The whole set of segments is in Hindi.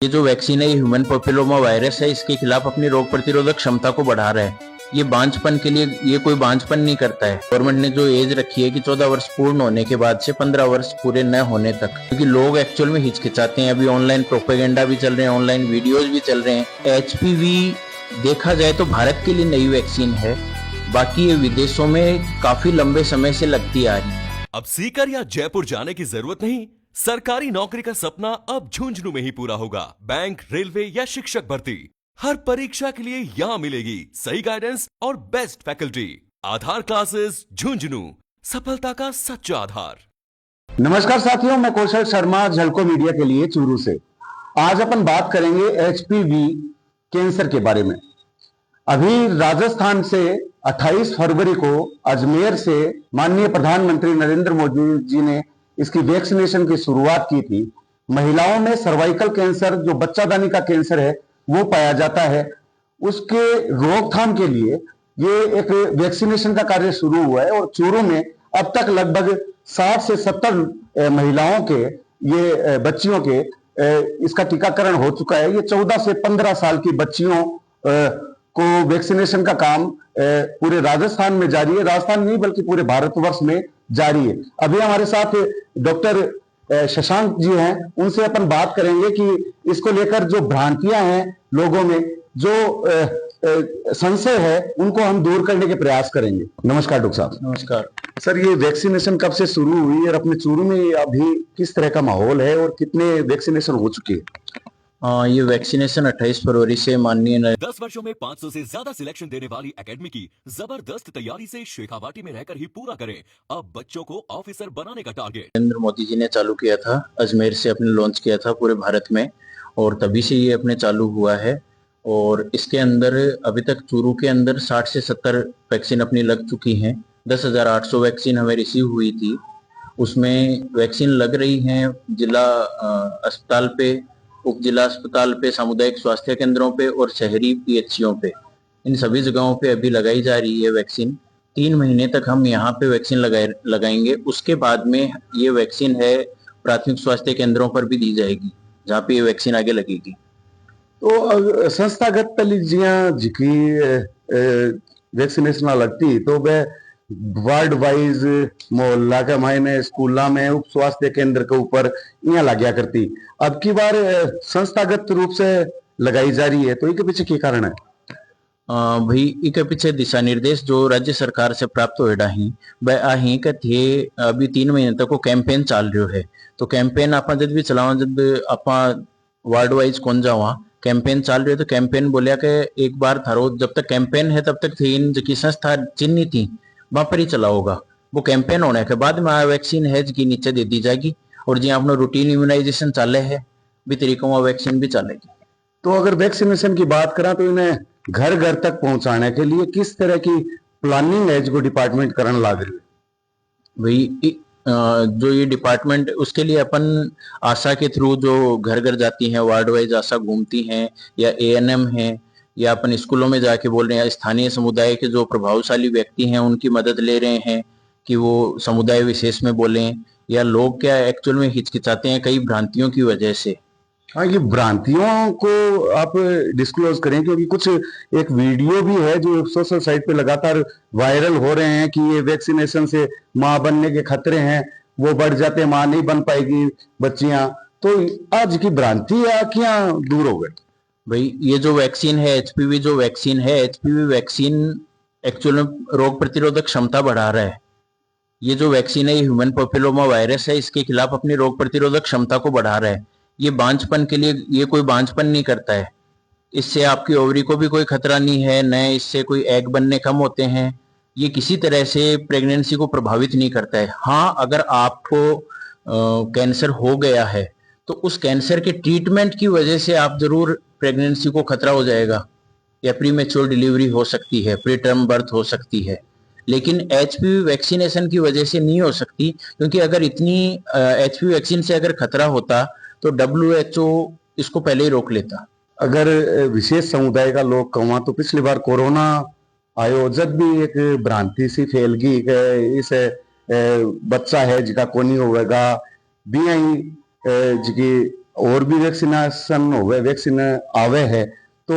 ये जो वैक्सीन है, ये ह्यूमन पैपिलोमा वायरस है। इसके खिलाफ अपनी रोग प्रतिरोधक क्षमता को बढ़ा रहा है। ये बांझपन के लिए ये कोई बांझपन नहीं करता है। गवर्नमेंट ने जो एज रखी है कि 14 वर्ष पूर्ण होने के बाद से 15 वर्ष पूरे न होने तक, क्योंकि लोग एक्चुअल में हिचकिचाते हैं। अभी ऑनलाइन प्रोपेगेंडा भी चल रहे हैं, ऑनलाइन वीडियोज भी चल रहे हैं। एचपीवी देखा जाए तो भारत के लिए नई वैक्सीन है, बाकी ये विदेशों में काफी लंबे समय से लगती आ रही है। अब सीकर या जयपुर जाने की जरूरत नहीं। सरकारी नौकरी का सपना अब झुंझुनू में ही पूरा होगा। बैंक, रेलवे या शिक्षक भर्ती, हर परीक्षा के लिए यहाँ मिलेगी सही गाइडेंस और बेस्ट फैकल्टी। आधार क्लासेस झुंझुनू, सफलता का सच्चा आधार। नमस्कार साथियों, मैं कौशल शर्मा, झलको मीडिया के लिए चूरू से। आज अपन बात करेंगे एचपीवी कैंसर के बारे में। अभी राजस्थान से 28 फरवरी को अजमेर से माननीय प्रधानमंत्री नरेंद्र मोदी जी ने इसकी वैक्सीनेशन की शुरुआत की थी। महिलाओं में सर्वाइकल कैंसर, जो बच्चादानी का कैंसर है, वो पाया जाता है। उसके रोकथाम के लिए ये एक वैक्सीनेशन का कार्य शुरू हुआ है और चूरू में अब तक लगभग 60 से 70 महिलाओं के, ये बच्चियों के इसका टीकाकरण हो चुका है। ये 14 से 15 साल की बच्चियों को वैक्सीनेशन का काम पूरे राजस्थान में जारी है। राजस्थान नहीं बल्कि पूरे भारतवर्ष में जारी है। अभी हमारे साथ डॉक्टर शशांक जी हैं, उनसे अपन बात करेंगे कि इसको लेकर जो भ्रांतियां हैं लोगों में, जो संशय है, उनको हम दूर करने के प्रयास करेंगे। नमस्कार डॉक्टर साहब। नमस्कार सर, ये वैक्सीनेशन कब से शुरू हुई और अपने चूरू में अभी किस तरह का माहौल है और कितने वैक्सीनेशन हो चुके हैं? ये वैक्सीनेशन 28 फरवरी से माननीय 10 वर्षों में 500 से ज्यादा सिलेक्शन देने वाली एकेडमी की जबरदस्त तैयारी से शेखावाटी में रहकर ही पूरा करें अब बच्चों को ऑफिसर बनाने का टारगेट। नरेंद्र मोदी जी ने चालू किया था, अजमेर से अपने लॉन्च किया था पूरे भारत में, और तभी से ये अपने चालू हुआ है। और इसके अंदर अभी तक चूरू के अंदर 60 से 70 वैक्सीन अपनी लग चुकी हैं। 10,800 वैक्सीन हमें रिसीव हुई थी। उसमें वैक्सीन लग रही हैं जिला अस्पताल पे, उप जिला अस्पताल पे, सामुदायिक स्वास्थ्य केंद्रों पे और शहरी पीएचसीओ पे। इन सभी जगहों पे अभी लगाई जा रही है वैक्सीन। 3 महीने तक हम यहाँ पे वैक्सीन लगाएंगे। उसके बाद में ये वैक्सीन है प्राथमिक स्वास्थ्य केंद्रों पर भी दी जाएगी, जहाँ पे ये वैक्सीन आगे लगेगी। तो संस्थागत तलीजियां जिकी वैक्सीनेशन लगती तो वह वार्ड वाइज मोहल्ला के मायने स्कूला में उप स्वास्थ्य केंद्र के ऊपर यहाँ लाग्या करती। अब की बार संस्थागत रूप से लगाई जा रही है, तो इसके पीछे क्या कारण है? भाई, इसके पीछे दिशा निर्देश जो राज्य सरकार से प्राप्त होएडा ही वह आही के थे। अभी 3 महीने तक वो कैंपेन चाल रहा है। तो कैंपेन आप जब भी चलावा, जब आप वार्ड वाइज कौन जावा, कैंपेन चाल रही है तो कैंपेन बोलिया के एक बार थारो जब तक कैंपेन है तब तक थी इन जो संस्था चिन्ह थी वहां पर ही चला होगा। वो कैंपेन होने के बाद में वैक्सीन है जी नीचे दे दी जाएगी, और जी अपना रूटीन इम्यूनाइजेशन चाले है भी तरीकों में वैक्सीन भी चलेगी। तो अगर वैक्सीनेशन की बात करें तो इन्हें घर घर तक पहुंचाने के लिए किस तरह की प्लानिंग है जो डिपार्टमेंट करने लग रही है? भाई, जो ये डिपार्टमेंट, उसके लिए अपन आशा के थ्रू जो घर घर जाती हैं, वार्ड वाइज आशा घूमती हैं, या एएनएम हैं, या अपन स्कूलों में जाके बोल रहे हैं। स्थानीय समुदाय के जो प्रभावशाली व्यक्ति हैं उनकी मदद ले रहे हैं कि वो समुदाय विशेष में बोलें, या लोग क्या एक्चुअल में हिचकिचाते हैं कई भ्रांतियों की वजह से। हाँ, ये भ्रांतियों को आप डिस्क्लोज करें, क्योंकि कुछ एक वीडियो भी है जो सोशल साइट पे लगातार वायरल हो रहे हैं कि ये वैक्सीनेशन से मां बनने के खतरे हैं, वो बढ़ जाते, मां नहीं बन पाएगी बच्चियां। तो आज की भ्रांतियां क्या दूर हो गई? भाई, ये जो वैक्सीन है, एचपीवी जो वैक्सीन है, एचपीवी वैक्सीन एक्चुअल में रोग प्रतिरोधक क्षमता बढ़ा रहा है। ये जो वैक्सीन है, ये ह्यूमन पैपिलोमा वायरस है। इसके खिलाफ अपनी रोग प्रतिरोधक क्षमता को बढ़ा रहा है। ये बांझपन के लिए ये कोई बांझपन नहीं करता है। इससे आपकी ओवरी को भी कोई खतरा नहीं है, न इससे कोई एग बनने कम होते हैं। ये किसी तरह से प्रेगनेंसी को प्रभावित नहीं करता है। हाँ, अगर आपको कैंसर हो गया है तो उस कैंसर के ट्रीटमेंट की वजह से आप जरूर प्रेगनेंसी को खतरा हो जाएगा, या प्रीमेच्योर डिलीवरी हो सकती है, प्री टर्म बर्थ हो सकती है। लेकिन एचपीवी वैक्सीनेशन की वजह से नहीं हो सकती, क्योंकि अगर इतनी एचपीवी वैक्सीन से अगर खतरा होता तो WHO इसको पहले ही रोक लेता। अगर विशेष समुदाय का लोग कहूँ तो पिछली बार कोरोना आयो जब भी एक भ्रांति सी फैल गई कि इस बच्चा है जिका कोनी होगा, भी जिकी और भी वैक्सीनेशन होवे, वैक्सीन आवे है तो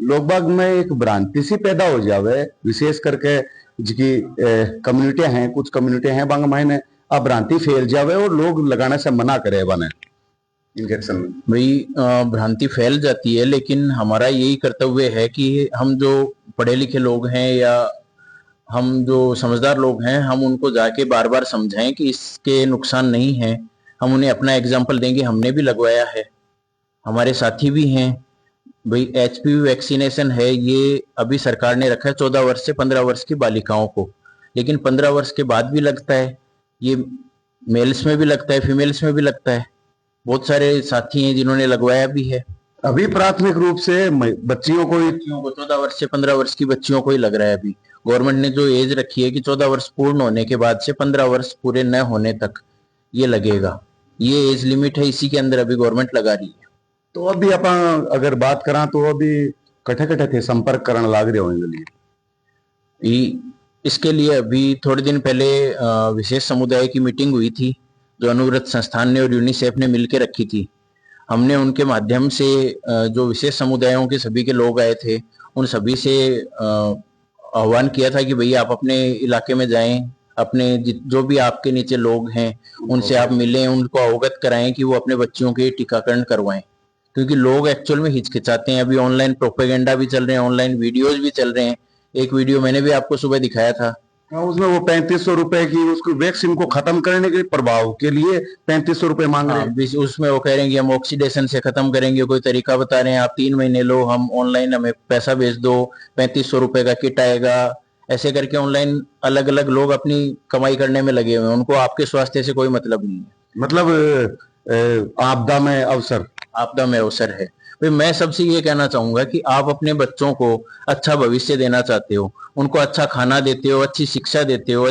लोग बाग में एक भ्रांति सी पैदा हो जावे, विशेष करके जिकी कम्युनिटियां हैं, कुछ कम्युनिटी हैं बांग मायने अब भ्रांति फैल जावे और लोग लगाने से मना करे बने इंजेक्शन में। भाई भ्रांति फैल जाती है, लेकिन हमारा यही कर्तव्य है कि हम जो पढ़े लिखे लोग हैं या हम जो समझदार लोग हैं, हम उनको जाके बार बार समझाएं कि इसके नुकसान नहीं है। हम उन्हें अपना एग्जाम्पल देंगे, हमने भी लगवाया है, हमारे साथी भी हैं। भाई एचपीवी वैक्सीनेशन है, ये अभी सरकार ने रखा है 14 वर्ष से 15 वर्ष की बालिकाओं को, लेकिन 15 वर्ष के बाद भी लगता है। ये मेल्स में भी लगता है, फीमेल्स में भी लगता है। बहुत सारे साथी हैं जिन्होंने लगवाया भी है। अभी प्राथमिक रूप से बच्चियों को 14 वर्ष से 15 वर्ष की बच्चियों को ही लग रहा है। अभी गवर्नमेंट ने जो एज रखी है कि 14 वर्ष पूर्ण होने के बाद से 15 वर्ष पूरे न होने तक ये लगेगा, ये एज लिमिट है, इसी के अंदर अभी गवर्नमेंट लगा रही है। तो अभी आप अगर बात करा तो अभी कठे कठे थे संपर्क करने लाग रहे होंगे। इसके लिए अभी थोड़े दिन पहले विशेष समुदाय की मीटिंग हुई थी, जो अनुव्रत संस्थान ने और यूनिसेफ ने मिलकर रखी थी। हमने उनके माध्यम से जो विशेष समुदायों के सभी के लोग आए थे, उन सभी से आह्वान किया था कि भैया आप अपने इलाके में जाएं, अपने जो भी आपके नीचे लोग हैं उनसे आप मिलें, उनको अवगत कराएं कि वो अपने बच्चियों के टीकाकरण करवाएं। क्योंकि लोग एक्चुअल में हिचकिचाते हैं। अभी ऑनलाइन प्रोपेगेंडा भी चल रहे हैं, ऑनलाइन वीडियोज भी चल रहे हैं। एक वीडियो मैंने भी आपको सुबह दिखाया था। हाँ, उसमें वो 3500 रुपए की उसको वैक्सीन को खत्म करने के प्रभाव के लिए 3500 रुपए मांग रहे हैं। उसमें वो कह रहे हैं कि हम ऑक्सीडेशन से खत्म करेंगे, कोई तरीका बता रहे हैं, आप 3 महीने लो, हम ऑनलाइन हमें पैसा भेज दो, 3500 रुपए का किट आएगा। ऐसे करके ऑनलाइन अलग अलग लोग अपनी कमाई करने में लगे हुए हैं। उनको आपके स्वास्थ्य से कोई मतलब नहीं है। मतलब आपदा में अवसर है। भाई मैं सबसे ये कहना चाहूंगा कि आप अपने बच्चों को अच्छा भविष्य देना चाहते हो, उनको अच्छा खाना देते हो, अच्छी शिक्षा देते हो,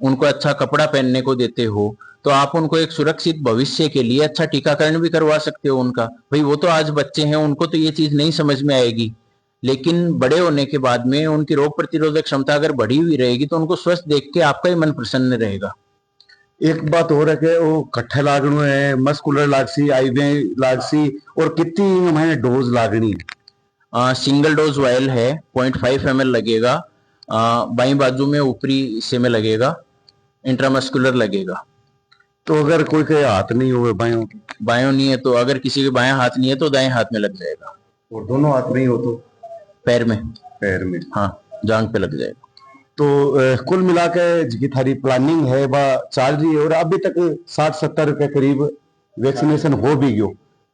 उनको अच्छा कपड़ा पहनने को देते हो, तो आप उनको एक सुरक्षित भविष्य के लिए अच्छा टीकाकरण भी करवा सकते हो उनका। भाई वो तो आज बच्चे हैं, उनको तो ये चीज नहीं समझ में आएगी, लेकिन बड़े होने के बाद में उनकी रोग प्रतिरोधक क्षमता अगर बढ़ी हुई रहेगी तो उनको स्वस्थ देख के आपका ही मन प्रसन्न रहेगा। एक बात और है कि वो कट्ठे लागणु है, मस्कुलर लागसी, आईवे लागसी, और कितनी हमें डोज लागनी है? सिंगल डोज वायल है, 0.5 ml लगेगा, बाई बाजू में ऊपरी हिस्से में लगेगा, इंट्रामस्कुलर लगेगा। तो अगर कोई के हाथ नहीं हो, बायों नहीं है तो, अगर किसी के बायां हाथ नहीं है तो दाएं हाथ में लग जाएगा। और दोनों हाथ नहीं हो तो पैर में हाँ, जांग पे लग जाएगा। तो कुल मिला के जिसकी थारी प्लानिंग है वह चल रही है और अभी तक 60-70 के करीब वैक्सीनेशन हो भी गयो।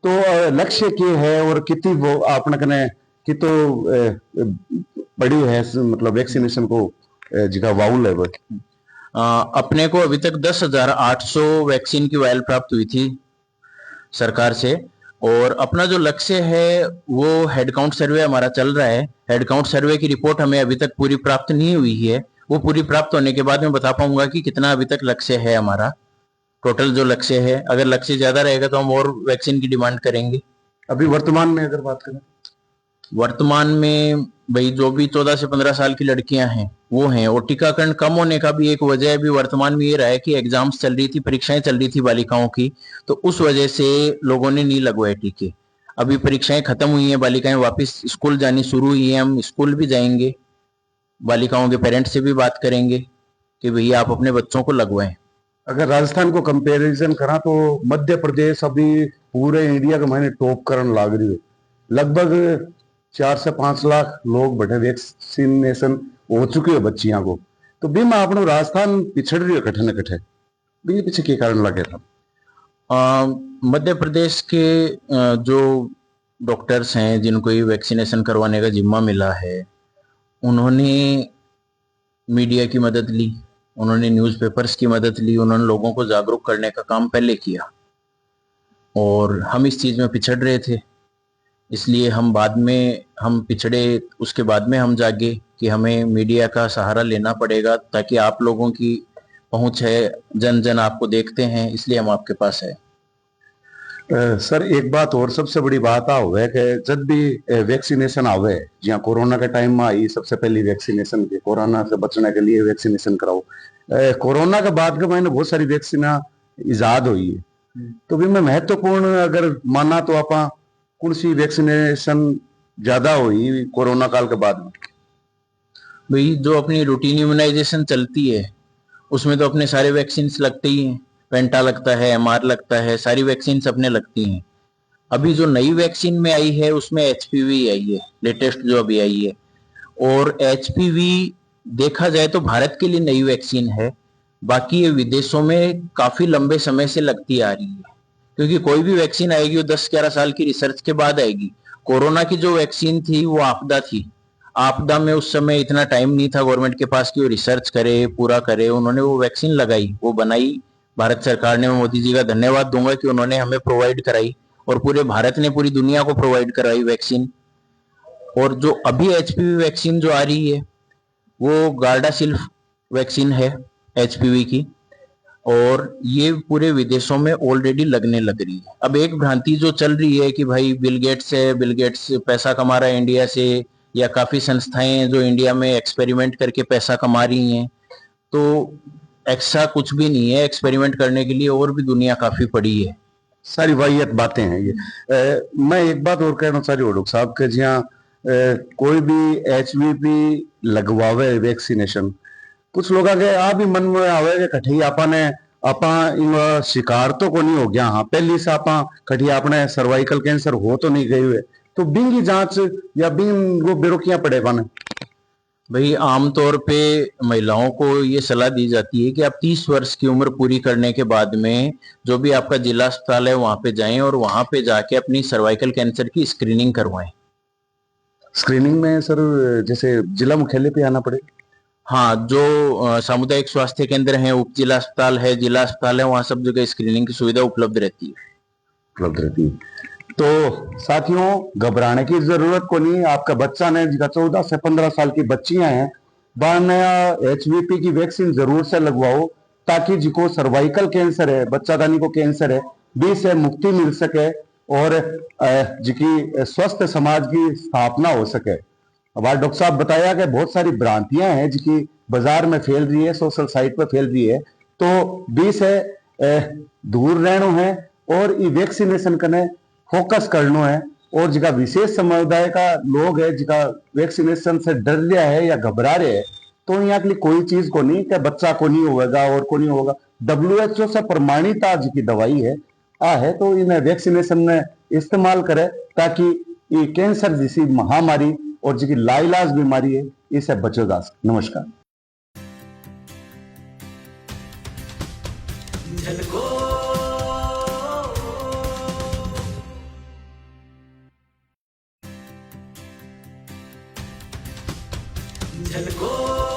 तो लक्ष्य क्या है और कितनी वो आपने कने कि तो बड़ी है, मतलब वैक्सीनेशन को जिका वाउल है वो अपने को अभी तक 10,800 वैक्सीन की वायल प्राप्त हुई थी सरकार से, और अपना जो लक्ष्य है वो हेड काउंट सर्वे हमारा चल रहा है। हेड काउंट सर्वे की रिपोर्ट हमें अभी तक पूरी प्राप्त नहीं हुई है। वो पूरी प्राप्त होने के बाद मैं बता पाऊंगा कि कितना अभी तक लक्ष्य है हमारा, टोटल जो लक्ष्य है। अगर लक्ष्य ज्यादा रहेगा तो हम और वैक्सीन की डिमांड करेंगे। अभी वर्तमान में अगर बात करें, वर्तमान में भाई जो भी 14 से 15 साल की लड़कियां हैं वो हैं, और टीकाकरण कम होने का भी एक वजह भी वर्तमान में ये रहा है कि एग्जाम्स चल रही थी, परीक्षाएं चल रही थी बालिकाओं की, तो उस वजह से लोगों ने नहीं लगवाए टीके। अभी परीक्षाएं खत्म हुई हैं, बालिकाएं वापस स्कूल जानी शुरू हुई है, हम स्कूल भी जाएंगे, बालिकाओं के पेरेंट्स से भी बात करेंगे कि भैया आप अपने बच्चों को लगवाएं। अगर राजस्थान को कंपैरिजन करा तो मध्य प्रदेश अभी पूरे इंडिया के मायने टॉप करने लाग रही है। लगभग 4 से 5 लाख लोग बैठे वैक्सीनेशन हो चुकी है बच्चियों को। तो भी मैं अपना राजस्थान पिछड़ रही है कठे न कठे, भी पीछे के कारण लगे था? मध्य प्रदेश के जो डॉक्टर्स हैं जिनको ये वैक्सीनेशन करवाने का जिम्मा मिला है, उन्होंने मीडिया की मदद ली, उन्होंने न्यूज़पेपर्स की मदद ली, उन्होंने लोगों को जागरूक करने का काम पहले किया, और हम इस चीज़ में पिछड़ रहे थे, इसलिए हम पिछड़े। उसके बाद में हम जागे कि हमें मीडिया का सहारा लेना पड़ेगा, ताकि आप लोगों की पहुंच है, जन जन आपको देखते हैं, इसलिए हम आपके पास है। सर एक बात और सबसे बड़ी बात है कि जब भी वैक्सीनेशन आवे, जहाँ कोरोना के टाइम में आई सबसे पहली वैक्सीनेशन के, कोरोना से बचने के लिए वैक्सीनेशन कराओ। कोरोना के बाद के मैंने बहुत सारी वैक्सीन इजाद हुई है, तो भी मैं महत्वपूर्ण अगर माना तो आप कौन सी वैक्सीनेशन ज्यादा हुई कोरोना काल के बाद में? भाई जो अपनी रूटीन इम्यूनाइजेशन चलती है उसमें तो अपने सारे वैक्सीन लगते ही हैं। पेंटा लगता है, एमआर लगता है, सारी वैक्सीन अपने लगती हैं। अभी जो नई वैक्सीन में आई है उसमें एचपीवी आई है, लेटेस्ट जो अभी आई है। और एचपीवी देखा जाए तो भारत के लिए नई वैक्सीन है, बाकी ये विदेशों में काफी लंबे समय से लगती आ रही है। क्योंकि कोई भी वैक्सीन आएगी वो 10-11 साल की रिसर्च के बाद आएगी। कोरोना की जो वैक्सीन थी वो आपदा थी। आपदा में उस समय इतना टाइम नहीं था गवर्नमेंट के पास कि वो रिसर्च करे, पूरा करे। उन्होंने वो वैक्सीन लगाई, वो बनाई भारत सरकार ने। मैं मोदी जी का धन्यवाद दूंगा कि उन्होंने हमें प्रोवाइड कराई और पूरे भारत ने पूरी दुनिया को प्रोवाइड कराई वैक्सीन। और जो अभी एचपीवी वैक्सीन जो आ रही है वो गार्डासिल वैक्सीन है एचपीवी की, और ये पूरे विदेशों में ऑलरेडी लगने लग रही है। अब एक भ्रांति जो चल रही है कि भाई बिल गेट्स पैसा कमा रहा है इंडिया से, या काफी संस्थाएं हैं जो इंडिया में एक्सपेरिमेंट करके पैसा कमा रही हैं, तो ऐसा कुछ भी नहीं है। एक्सपेरिमेंट करने के लिए और भी दुनिया काफी पड़ी है। सारी वाहियत बातें हैं ये। मैं एक बात और कहना चाह रही हूँ डॉक्टर साहब के जहाँ कोई भी एचवीपी लगवावे वैक्सीनेशन, कुछ लोग आगे आ भी मन में आवे कि कठी आपने आपा इन शिकार तो को नहीं हो गया, हाँ पहली से आपा कठी आपने सर्वाइकल कैंसर हो तो नहीं गई हुए, तो बिंगी जांच या बिंग वो बेरोकियां पड़े पाने? भाई आमतौर पे महिलाओं को ये सलाह दी जाती है कि आप 30 वर्ष की उम्र पूरी करने के बाद में जो भी आपका जिला अस्पताल है वहां पे जाएं और वहां पे जाके अपनी सर्वाइकल कैंसर की स्क्रीनिंग करवाएं। स्क्रीनिंग में सर जैसे जिला मुख्यालय पे आना पड़े? हाँ, जो सामुदायिक स्वास्थ्य केंद्र है, उप जिला अस्पताल है, जिला अस्पताल है, वहाँ सब जगह स्क्रीनिंग की सुविधा उपलब्ध रहती है। उपलब्ध रहती है। तो साथियों घबराने की जरूरत को नहीं। आपका बच्चा ने जिसका 14 से 15 साल की बच्चियां हैं वह नया एचवीपी की वैक्सीन जरूर से लगवाओ, ताकि जिको सर्वाइकल कैंसर है, बच्चादानी को कैंसर है, भी से मुक्ति मिल सके और जिकी स्वस्थ समाज की स्थापना हो सके। अब आज डॉक्टर साहब बताया कि बहुत सारी भ्रांतियां हैं जिकी बाजार में फैल रही है, सोशल साइट पर फैल रही है, तो भी से दूर रहना है और ये वैक्सीनेशन करने फोकस करना है। और जिका विशेष समुदाय का लोग है जिका वैक्सीनेशन से डर रहा है या घबरा रहे हैं, तो यहाँ के लिए कोई चीज को नहीं कि बच्चा को नहीं होगा और को नहीं होगा। WHO से प्रमाणित आज की दवाई है है, तो इन्हें वैक्सीनेशन में इस्तेमाल करे ताकि ये कैंसर जैसी महामारी और जिकी लाइलाज बीमारी है इससे बचो जा सके। नमस्कार। झलको